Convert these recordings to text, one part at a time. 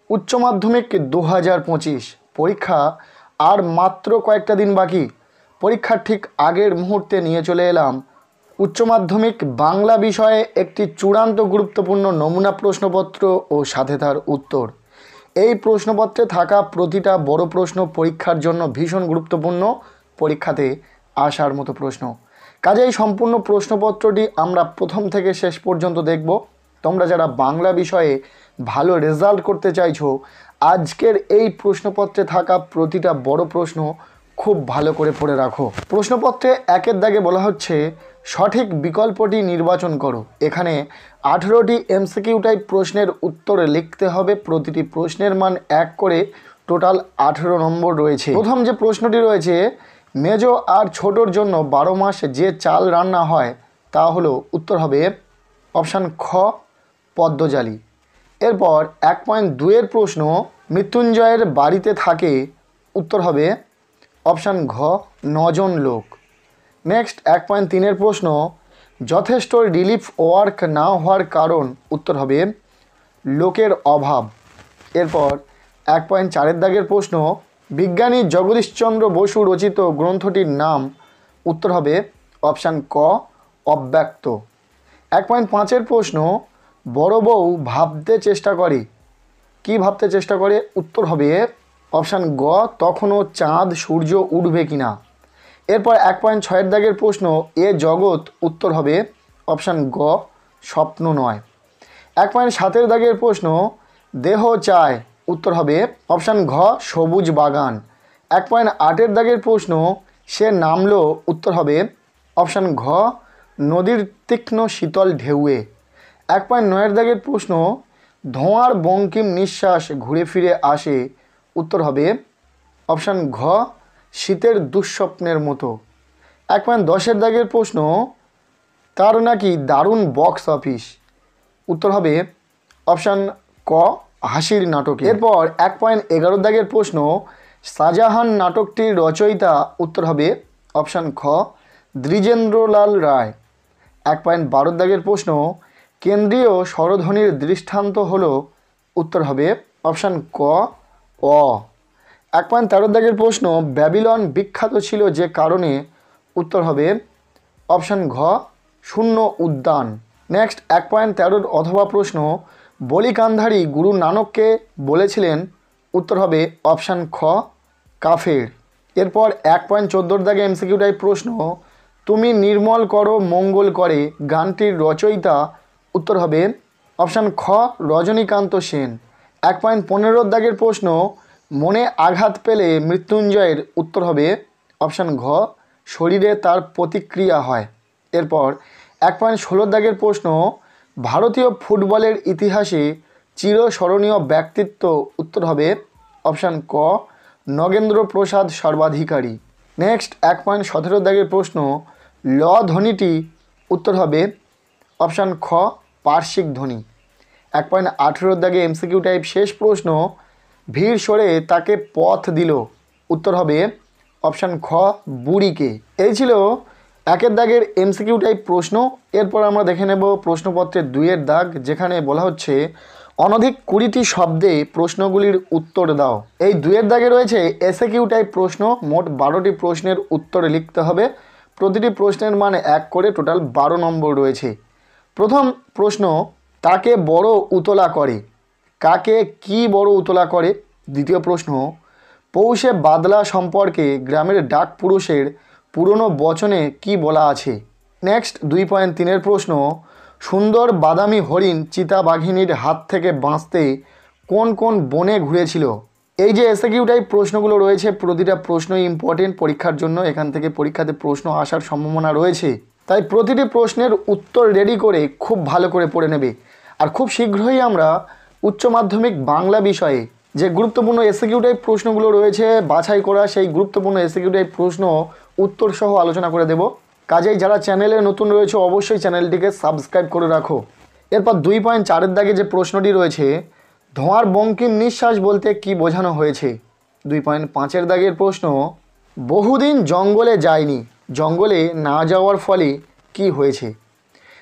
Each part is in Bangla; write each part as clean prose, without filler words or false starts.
উচ্চ মাধ্যমিক 2025 পরীক্ষা আর মাত্র কয়েকটা দিন বাকি। পরীক্ষার ঠিক আগের মুহূর্তে নিয়ে চলে এলাম উচ্চ মাধ্যমিক বাংলা বিষয়ে একটি চূড়ান্ত গুরুত্বপূর্ণ নমুনা প্রশ্নপত্র ও সাথে তার উত্তর। এই প্রশ্নপত্রে থাকা প্রতিটা বড় প্রশ্ন পরীক্ষার জন্য ভীষণ গুরুত্বপূর্ণ, পরীক্ষাতে আসার মতো প্রশ্ন। কাজেই সম্পূর্ণ প্রশ্নপত্রটি আমরা প্রথম থেকে শেষ পর্যন্ত দেখব। তোমরা যারা বাংলা বিষয়ে ভালো রেজাল্ট করতে চাইছো, আজকের এই প্রশ্নপত্রে থাকা প্রতিটা বড় প্রশ্ন খুব ভালো করে পড়ে রাখো। প্রশ্নপত্রে একের দাগে বলা হচ্ছে সঠিক বিকল্পটি নির্বাচন করো। এখানে 18টি এমসিকিউ টাইপ প্রশ্নের উত্তরে লিখতে হবে। প্রতিটি প্রশ্নের মান 1 করে, টোটাল 18 নম্বর রয়েছে। প্রথম যে প্রশ্নটি রয়েছে, মেজো আর ছোটোর জন্য 12 মাস যে চাল রান্না হয় তা হলো, উত্তর হবে অপশান খ পদ্মজালি। এরপর 1.2 প্রশ্ন, মৃত্যুঞ্জয়ের বাড়িতে থাকে, উত্তর হবে অপশান ঘ 9 জন লোক। নেক্সট 1.3 প্রশ্ন, যথেষ্ট রিলিফ ওয়ার্ক না হওয়ার কারণ, উত্তর হবে লোকের অভাব। এরপর 1.4 দাগের প্রশ্ন, বিজ্ঞানী জগদীশচন্দ্র বসু রচিত গ্রন্থটির নাম, উত্তর হবে অপশান ক অব্যক্ত। 1.5 প্রশ্ন, বড় বউ ভাবতে চেষ্টা করে, কি ভাবতে চেষ্টা করে, উত্তর হবে অপশান গ তখনও চাঁদ সূর্য উঠবে কিনা। এরপর 1.6 দাগের প্রশ্ন, এ জগৎ, উত্তর হবে অপশান গ স্বপ্ন নয়। 1.7 দাগের প্রশ্ন, দেহ চায়, উত্তর হবে অপশান ঘ সবুজ বাগান। 1.8 দাগের প্রশ্ন, সে নামলো, উত্তর হবে অপশান ঘ নদীর তীক্ষ্ণ শীতল ঢেউয়ে। 1.9 দাগের প্রশ্ন, ধোঁয়ার বঙ্কিম নিঃশ্বাস ঘুরে ফিরে আসে, উত্তর হবে অপশান ঘ শীতের দুঃস্বপ্নের মতো। 1.10 দাগের প্রশ্ন, তার নাকি দারুণ বক্স অফিস, উত্তর হবে অপশান ক হাসির নাটকে। এরপর 1.11 দাগের প্রশ্ন, শাহজাহান নাটকটির রচয়িতা, উত্তর হবে অপশান খ দ্বিজেন্দ্রলাল রায়। 1.12 দাগের প্রশ্ন, কেন্দ্রীয় স্বরধ্বনির দৃষ্টান্ত হলো, উত্তর হবে অপশান ক অ। 1.13 দাগের প্রশ্ন, ব্যাবিলন বিখ্যাত ছিল যে কারণে, উত্তর হবে অপশান ঘ শূন্য উদ্যান। নেক্সট 1.13 অথবা প্রশ্ন, বলি কান্ধারী গুরু নানককে বলেছিলেন, উত্তর হবে অপশান খ কাফের। এরপর 1.14 দাগে এমসিকিউ টাইপ প্রশ্ন, তুমি নির্মল করো মঙ্গল করে গানটির রচয়িতা, উত্তর হবে অপশান খ রজনীকান্ত সেন। 1.15 দাগের প্রশ্ন, মনে আঘাত পেলে মৃত্যুঞ্জয়ের, উত্তর হবে অপশান ঘ শরীরে তার প্রতিক্রিয়া হয়। এরপর 1.16 দাগের প্রশ্ন, ভারতীয় ফুটবলের ইতিহাসে চিরস্মরণীয় ব্যক্তিত্ব, উত্তর হবে অপশান ক নগেন্দ্র প্রসাদ সর্বাধিকারী। নেক্সট 1.17 দাগের প্রশ্ন, ল ধ্বনিটি, উত্তর হবে অপশান খ পার্শ্বিক ধ্বনি। 1.18 দাগে এমসিকিউ টাইপ শেষ প্রশ্ন, ভিড় সরে তাকে পথ দিল, উত্তর হবে অপশান খ বুড়িকে। এই ছিল 1 দাগের এমসিকিউ টাইপ প্রশ্ন। এরপর আমরা দেখে নেব প্রশ্নপত্রের 2 দাগ, যেখানে বলা হচ্ছে অনধিক 20টি শব্দে প্রশ্নগুলির উত্তর দাও। এই 2 দাগে রয়েছে এসএকিউ টাইপ প্রশ্ন। মোট 12টি প্রশ্নের উত্তর লিখতে হবে। প্রতিটি প্রশ্নের মান 1 করে, টোটাল 12 নম্বর রয়েছে। প্রথম প্রশ্ন, তাকে বড় উতলা করে, কাকে কি বড় উতলা করে। দ্বিতীয় প্রশ্ন, পৌষে বাদলা সম্পর্কে গ্রামের ডাক পুরুষের পুরনো বচনে কি বলা আছে। নেক্সট 2.3 প্রশ্ন, সুন্দর বাদামি হরিণ চিতা বাঘিনীর হাত থেকে বাঁচতে কোন কোন বনে ঘুরেছিল। এই যে এসএকিউ টাইপ প্রশ্নগুলো রয়েছে, প্রতিটা প্রশ্নই ইম্পর্টেন্ট পরীক্ষার জন্য। এখান থেকে পরীক্ষাতে প্রশ্ন আসার সম্ভাবনা রয়েছে, তাই প্রতিটি প্রশ্নের উত্তর রেডি করে খুব ভালো করে পড়ে নেবে। আর খুব শীঘ্রই আমরা উচ্চ মাধ্যমিক বাংলা বিষয়ে যে গুরুত্বপূর্ণ এসএকিউ টাইপ প্রশ্নগুলো রয়েছে বাছাই করা, সেই গুরুত্বপূর্ণ এসএকিউ টাইপ প্রশ্ন উত্তর সহ আলোচনা করে দেব। কাজেই যারা চ্যানেলে নতুন রয়েছে অবশ্যই চ্যানেলটিকে সাবস্ক্রাইব করে রাখো। এরপর 2.4 দাগে যে প্রশ্নটি রয়েছে, ধোঁয়ার বঙ্কিম নিঃশ্বাস বলতে কি বোঝানো হয়েছে। 2.5 দাগের প্রশ্ন, বহুদিন জঙ্গলে যায়নি, জঙ্গলে না যাওয়ার ফলে কি হয়েছে।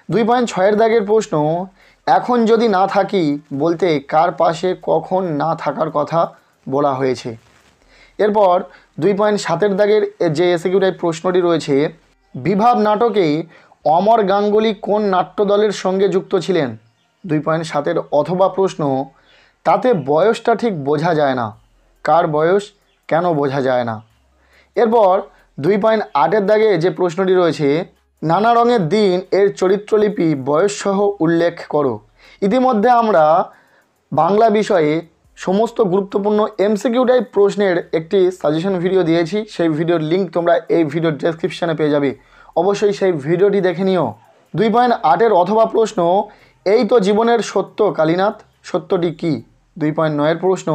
2.6 দাগের প্রশ্ন, এখন যদি না থাকি বলতে কার পাশে কখন না থাকার কথা বলা হয়েছে। এরপর 2.7 দাগের যে এসিকিউ টাইপ প্রশ্নটি রয়েছে, বিভাব নাটকে অমর গাঙ্গুলি কোন নাট্যদলের সঙ্গে যুক্ত ছিলেন। 2.7 অথবা প্রশ্ন, তাতে বয়সটা ঠিক বোঝা যায় না, কার বয়স কেন বোঝা যায় না। এরপর 2.8 দাগে যে প্রশ্নটি রয়েছে, নানা রঙের দিন এর চরিত্রলিপি বয়সসহ উল্লেখ করো। ইতিমধ্যে আমরা বাংলা বিষয়ে সমস্ত গুরুত্বপূর্ণ এমসিকিউ টাইপ প্রশ্নের একটি সাজেশন ভিডিও দিয়েছি, সেই ভিডিওর লিঙ্ক তোমরা এই ভিডিওর ডেসক্রিপশানে পেয়ে যাবে, অবশ্যই সেই ভিডিওটি দেখে নিও। 2.8 অথবা প্রশ্ন, এই তো জীবনের সত্য কালীনাথ, সত্যটি কি। 2.9 প্রশ্ন,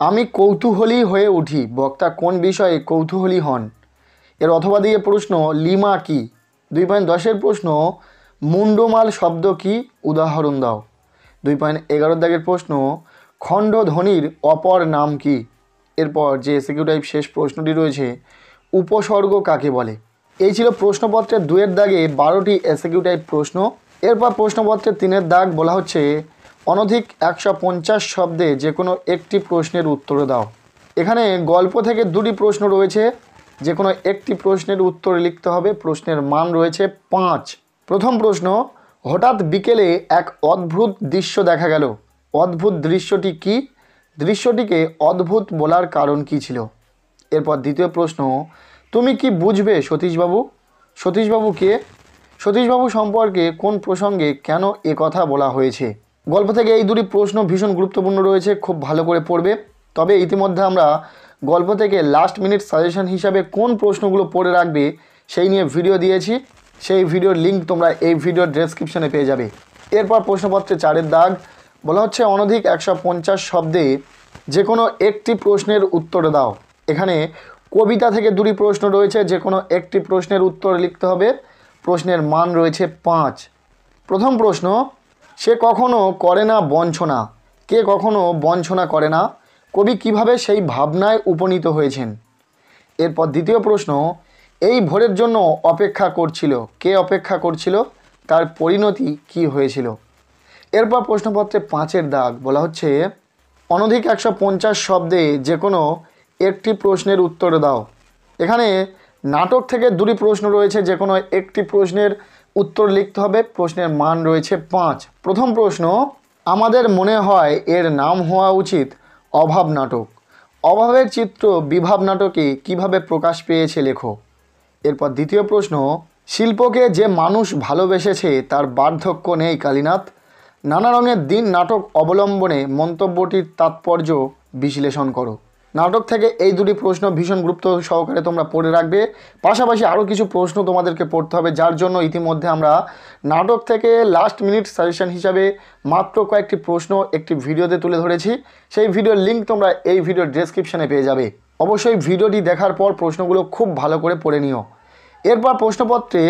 আমি কৌতূহলী হয়ে উঠি, বক্তা কোন বিষয়ে কৌতূহলী হন। এর অথবা দিয়ে প্রশ্ন, লিমা কি। 2.10 প্রশ্ন, মুন্ডমাল শব্দ কি, উদাহরণ দাও। 2.11 দাগের প্রশ্ন, খণ্ডধ্বনির অপর নাম কি। এরপর যে এসিকিউ টাইপ শেষ প্রশ্নটি রয়েছে, উপসর্গ কাকে বলে। এই ছিল প্রশ্নপত্রের 2 দাগে 12টি এসিকিউ টাইপ প্রশ্ন। এরপর প্রশ্নপত্রের 3 দাগ বলা হচ্ছে, অনধিক 150 শব্দে যে কোনো একটি প্রশ্নের উত্তর দাও। এখানে গল্প থেকে 2টি প্রশ্ন রয়েছে, যে কোনো একটি প্রশ্নের উত্তর লিখতে হবে। প্রশ্নের মান রয়েছে 5। প্রথম প্রশ্ন, হঠাৎ বিকেলে এক অদ্ভুত দৃশ্য দেখা গেল, অদ্ভুত দৃশ্যটি কি, দৃশ্যটিকে অদ্ভুত বলার কারণ কি ছিল। এরপর দ্বিতীয় প্রশ্ন, তুমি কি বুঝবে সতীশবাবু, সতীশবাবু কে, সতীশবাবু সম্পর্কে কোন প্রসঙ্গে কেন এ কথা বলা হয়েছে। গল্প থেকে এই 2টি প্রশ্ন ভীষণ গুরুত্বপূর্ণ রয়েছে, খুব ভালো করে পড়বে। তবে ইতিমধ্যে আমরা গল্প থেকে লাস্ট মিনিট সাজেশন হিসাবে কোন প্রশ্নগুলো পড়ে রাখবে সেই নিয়ে ভিডিও দিয়েছি, সেই ভিডিওর লিঙ্ক তোমরা এই ভিডিওর ডেসক্রিপশনে পেয়ে যাবে। এরপর প্রশ্নপত্রে 4 দাগ বলা হচ্ছে, অনধিক 150 শব্দে যে কোনো একটি প্রশ্নের উত্তর দাও। এখানে কবিতা থেকে 2টি প্রশ্ন রয়েছে, যে কোনো একটি প্রশ্নের উত্তর লিখতে হবে। প্রশ্নের মান রয়েছে 5। প্রথম প্রশ্ন, সে কখনো করে না বঞ্চনা, কে কখনো বঞ্চনা করে না, কবি কিভাবে সেই ভাবনায় উপনীত হয়েছেন। এরপর দ্বিতীয় প্রশ্ন, এই ভোরের জন্য অপেক্ষা করছিল, কে অপেক্ষা করছিল, তার পরিণতি কি হয়েছিল। এরপর প্রশ্নপত্রে 5 দাগ বলা হচ্ছে, অনধিক 150 শব্দে যে কোনো একটি প্রশ্নের উত্তর দাও। এখানে নাটক থেকে 2টি প্রশ্ন রয়েছে, যে কোনো একটি প্রশ্নের উত্তর লিখতে হবে। প্রশ্নের মান রয়েছে 5। প্রথম প্রশ্ন, আমাদের মনে হয় এর নাম হওয়া উচিত অভাব নাটক, অভাবের চিত্র বিভাব নাটকে কিভাবে প্রকাশ পেয়েছে লেখো। এরপর দ্বিতীয় প্রশ্ন, শিল্পকে যে মানুষ ভালোবেসেছে তার বার্ধক্য নেই কালীনাথ, নানা রঙের দিন নাটক অবলম্বনে মন্তব্যটির তাৎপর্য বিশ্লেষণ করো। নাটক থেকে এই 2টি প্রশ্ন ভীষণ গুরুত্ব সহকারে তোমরা পড়ে রাখবে। পাশাপাশি আরও কিছু প্রশ্ন তোমাদেরকে পড়তে হবে, যার জন্য ইতিমধ্যে আমরা নাটক থেকে লাস্ট মিনিট সাজেশন হিসাবে মাত্র কয়েকটি প্রশ্ন একটি ভিডিওতে তুলে ধরেছি, সেই ভিডিওর লিঙ্ক তোমরা এই ভিডিওর ডেসক্রিপশনে পেয়ে যাবে। অবশ্যই ভিডিওটি দেখার পর প্রশ্নগুলো খুব ভালো করে পড়ে নিও। এরপর প্রশ্নপত্রে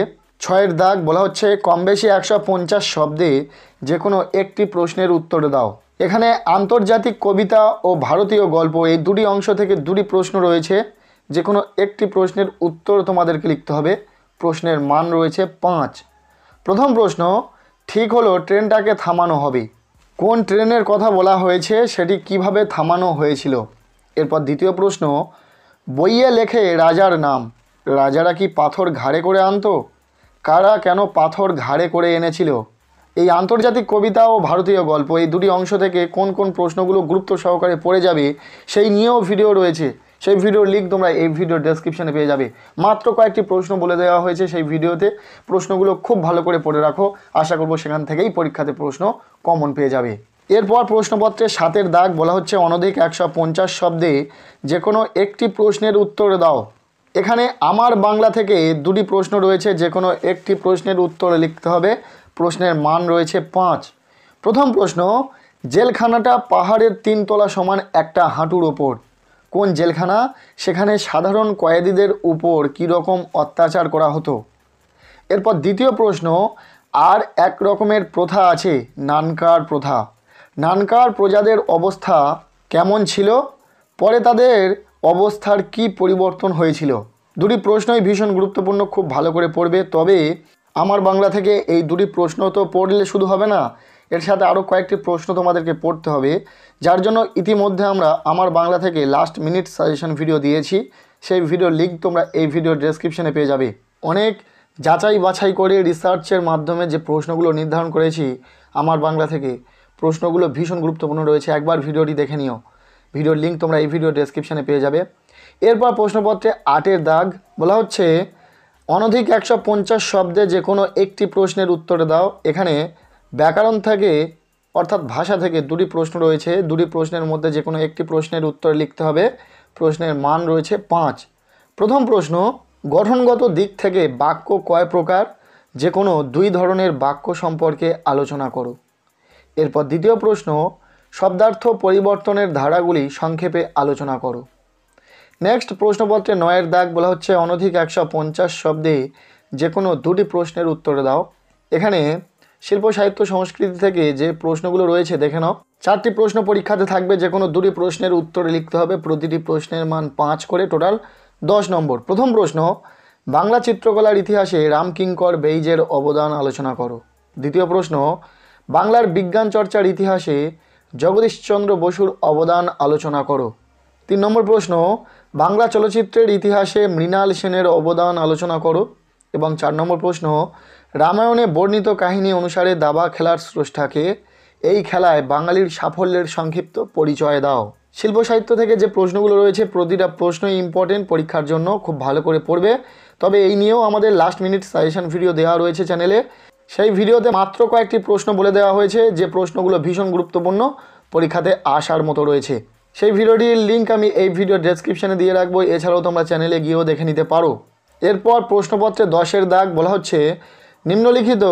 6 দাগ বলা হচ্ছে, কম বেশি 150 শব্দে যে কোনো একটি প্রশ্নের উত্তর দাও। এখানে আন্তর্জাতিক কবিতা ও ভারতীয় গল্প এই 2টি অংশ থেকে 2টি প্রশ্ন রয়েছে, যে কোনো একটি প্রশ্নের উত্তর তোমাদেরকে লিখতে হবে। প্রশ্নের মান রয়েছে 5। প্রথম প্রশ্ন, ঠিক হলো ট্রেনটাকে থামানো হবে, কোন ট্রেনের কথা বলা হয়েছে, সেটি কিভাবে থামানো হয়েছিল। এরপর দ্বিতীয় প্রশ্ন, বইয়ে লেখে রাজার নাম, রাজারা কি পাথর ঘাড়ে করে আনতো, কারা কেন পাথর ঘাড়ে করে এনেছিল। এই আন্তর্জাতিক কবিতা ও ভারতীয় গল্প এই 2টি অংশ থেকে কোন কোন প্রশ্নগুলো গুরুত্ব সহকারে পড়ে যাবে সেই নিয়েও ভিডিও রয়েছে, সেই ভিডিওর লিঙ্ক তোমরা এই ভিডিওর ডেসক্রিপশনে পেয়ে যাবে। মাত্র কয়েকটি প্রশ্ন বলে দেওয়া হয়েছে সেই ভিডিওতে, প্রশ্নগুলো খুব ভালো করে পড়ে রাখো, আশা করব সেখান থেকেই পরীক্ষাতে প্রশ্ন কমন পেয়ে যাবে। এরপর প্রশ্নপত্রে 7 দাগ বলা হচ্ছে, অনধিক 150 শব্দে যে কোনো একটি প্রশ্নের উত্তর দাও। এখানে আমার বাংলা থেকে 2টি প্রশ্ন রয়েছে, যে কোনো একটি প্রশ্নের উত্তর লিখতে হবে। প্রশ্নের মান রয়েছে 5। প্রথম প্রশ্ন, জেলখানাটা পাহাড়ের 3 তলা সমান একটা হাঁটুর ওপর, কোন জেলখানা, সেখানে সাধারণ কয়েদিদের উপর কী রকম অত্যাচার করা হতো। এরপর দ্বিতীয় প্রশ্ন, আর এক রকমের প্রথা আছে নানকার প্রথা, নানকার প্রজাদের অবস্থা কেমন ছিল, পরে তাদের অবস্থার কি পরিবর্তন হয়েছিল। 2টি প্রশ্নই ভীষণ গুরুত্বপূর্ণ, খুব ভালো করে পড়বে। তবে আমার বাংলা থেকে এই 2টি প্রশ্ন তো পড়লে শুধু হবে না, এর সাথে আরও কয়েকটি প্রশ্ন তোমাদেরকে পড়তে হবে, যার জন্য ইতিমধ্যে আমরা আমার বাংলা থেকে লাস্ট মিনিট সাজেশন ভিডিও দিয়েছি। সেই ভিডিওর লিঙ্ক তোমরা এই ভিডিওর ডেসক্রিপশনে পেয়ে যাবে। অনেক যাচাই বাছাই করে রিসার্চের মাধ্যমে যে প্রশ্নগুলো নির্ধারণ করেছি আমার বাংলা থেকে, প্রশ্নগুলো ভীষণ গুরুত্বপূর্ণ রয়েছে। একবার ভিডিওটি দেখে নিও, ভিডিওর লিঙ্ক তোমরা এই ভিডিও ডেসক্রিপশনে পেয়ে যাবে। এরপর প্রশ্নপত্রে 8-এর দাগ বলা হচ্ছে অনধিক 150 শব্দে যে কোনো একটি প্রশ্নের উত্তরে দাও। এখানে ব্যাকরণ থেকে অর্থাৎ ভাষা থেকে দুটি প্রশ্ন রয়েছে, দুটি প্রশ্নের মধ্যে যে কোনো একটি প্রশ্নের উত্তর লিখতে হবে। প্রশ্নের মান রয়েছে 5। প্রথম প্রশ্ন, গঠনগত দিক থেকে বাক্য কয় প্রকার? যে কোনো 2 ধরনের বাক্য সম্পর্কে আলোচনা করো। এরপর দ্বিতীয় প্রশ্ন, শব্দার্থ পরিবর্তনের ধারাগুলি সংক্ষেপে আলোচনা করো। নেক্সট প্রশ্নপত্রে 9-এর দাগ বলা হচ্ছে অনধিক 150 শব্দে যে কোনো 2টি প্রশ্নের উত্তরে দাও। এখানে শিল্প সাহিত্য সংস্কৃতি থেকে যে প্রশ্নগুলো রয়েছে দেখে নাও। 4টি প্রশ্ন পরীক্ষাতে থাকবে, যে কোনো 2টি প্রশ্নের উত্তরে লিখতে হবে। প্রতিটি প্রশ্নের মান 5 করে, টোটাল 10 নম্বর। প্রথম প্রশ্ন, বাংলা চিত্রকলার ইতিহাসে রামকিঙ্কর বেইজের অবদান আলোচনা করো। দ্বিতীয় প্রশ্ন, বাংলার বিজ্ঞান চর্চার ইতিহাসে জগদীশচন্দ্র বসুর অবদান আলোচনা করো। 3 নম্বর প্রশ্ন, বাংলা চলচ্চিত্রের ইতিহাসে মৃণাল সেনের অবদান আলোচনা করো। এবং 4 নম্বর প্রশ্ন, রামায়ণে বর্ণিত কাহিনী অনুসারে দাবা খেলার স্রষ্টাকে, এই খেলায় বাঙালির সাফল্যের সংক্ষিপ্ত পরিচয় দাও। শিল্প সাহিত্য থেকে যে প্রশ্নগুলো রয়েছে প্রতিটা প্রশ্নই ইম্পর্টেন্ট পরীক্ষার জন্য, খুব ভালো করে পড়বে। তবে এই নিয়েও আমাদের লাস্ট মিনিট সাজেশন ভিডিও দেওয়া রয়েছে চ্যানেলে। সেই ভিডিওতে মাত্র কয়েকটি প্রশ্ন বলে দেওয়া হয়েছে যে প্রশ্নগুলো ভীষণ গুরুত্বপূর্ণ, পরীক্ষাতে আসার মতো রয়েছে। সেই ভিডিওটির লিঙ্ক আমি এই ভিডিও ডেসক্রিপশনে দিয়ে রাখবো। এছাড়াও তোমরা চ্যানেলে গিয়েও দেখে নিতে পারো। এরপর প্রশ্নপত্রে 10-এর দাগ বলা হচ্ছে নিম্নলিখিত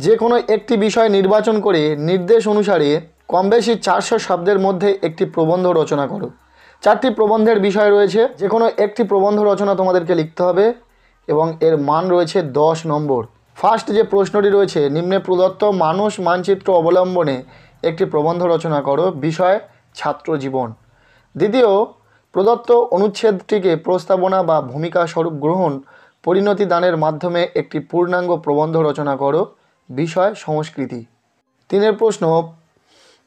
যে কোনো একটি বিষয় নির্বাচন করে নির্দেশ অনুসারে কম বেশি 400 শব্দের মধ্যে একটি প্রবন্ধ রচনা করো। 4টি প্রবন্ধের বিষয় রয়েছে, যে কোনো একটি প্রবন্ধ রচনা তোমাদেরকে লিখতে হবে এবং এর মান রয়েছে 10 নম্বর। ফার্স্ট যে প্রশ্নটি রয়েছে, নিম্নে প্রদত্ত মানুষ মানচিত্র অবলম্বনে একটি প্রবন্ধ রচনা করো। বিষয় ছাত্র জীবন। দ্বিতীয়, প্রদত্ত অনুচ্ছেদটিকে প্রস্তাবনা বা ভূমিকা স্বরূপ গ্রহণ পরিণতি দানের মাধ্যমে একটি পূর্ণাঙ্গ প্রবন্ধ রচনা করো। বিষয় সংস্কৃতি। 3-এর প্রশ্ন,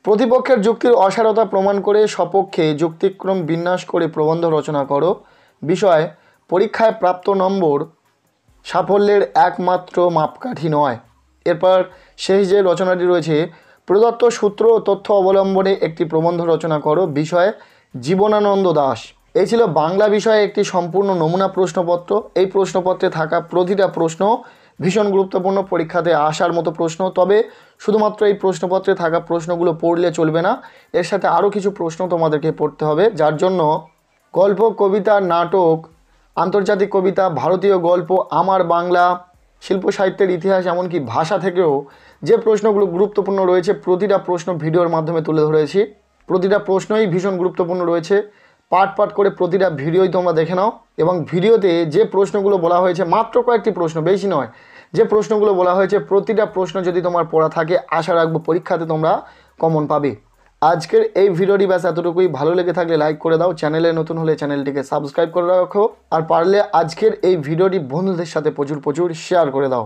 প্রতিপক্ষের যুক্তির অসারতা প্রমাণ করে সপক্ষে যুক্তিক্রম বিন্যাস করে প্রবন্ধ রচনা করো। বিষয় পরীক্ষায় প্রাপ্ত নম্বর সাফল্যের একমাত্র মাপকাঠি নয়। এরপর শেষ যে রচনাটি রয়েছে, প্রদত্ত সূত্র ও তথ্য অবলম্বনে একটি প্রবন্ধ রচনা করো। বিষয় জীবনানন্দ দাশ। এই ছিল বাংলা বিষয়ে একটি সম্পূর্ণ নমুনা প্রশ্নপত্র। এই প্রশ্নপত্রে থাকা প্রতিটা প্রশ্ন ভীষণ গুরুত্বপূর্ণ, পরীক্ষাতে আসার মতো প্রশ্ন। তবে শুধুমাত্র এই প্রশ্নপত্রে থাকা প্রশ্নগুলো পড়লে চলবে না, এর সাথে আরও কিছু প্রশ্ন তোমাদেরকে পড়তে হবে। যার জন্য গল্প, কবিতা, নাটক, আন্তর্জাতিক কবিতা, ভারতীয় গল্প, আমার বাংলা, শিল্প সাহিত্যের ইতিহাস, এমনকি ভাষা থেকেও যে প্রশ্নগুলো গুরুত্বপূর্ণ রয়েছে প্রতিটা প্রশ্ন ভিডিওর মাধ্যমে তুলে ধরেছি। প্রতিটা প্রশ্নই ভীষণ গুরুত্বপূর্ণ রয়েছে। পার্ট পার্ট করে প্রতিটা ভিডিওই তোমরা দেখে নাও। এবং ভিডিওতে যে প্রশ্নগুলো বলা হয়েছে, মাত্র কয়েকটি প্রশ্ন, বেশি নয়, যে প্রশ্নগুলো বলা হয়েছে প্রতিটা প্রশ্ন যদি তোমার পড়া থাকে, আশা রাখবো পরীক্ষাতে তোমরা কমন পাবে। আজকের এই ভিডিওটি ব্যাস এতটুকুই। ভালো লেগে থাকলে লাইক করে দাও, চ্যানেলে নতুন হলে চ্যানেলটিকে সাবস্ক্রাইব করে রাখো, আর পারলে আজকের এই ভিডিওটি বন্ধুদের সাথে প্রচুর শেয়ার করে দাও।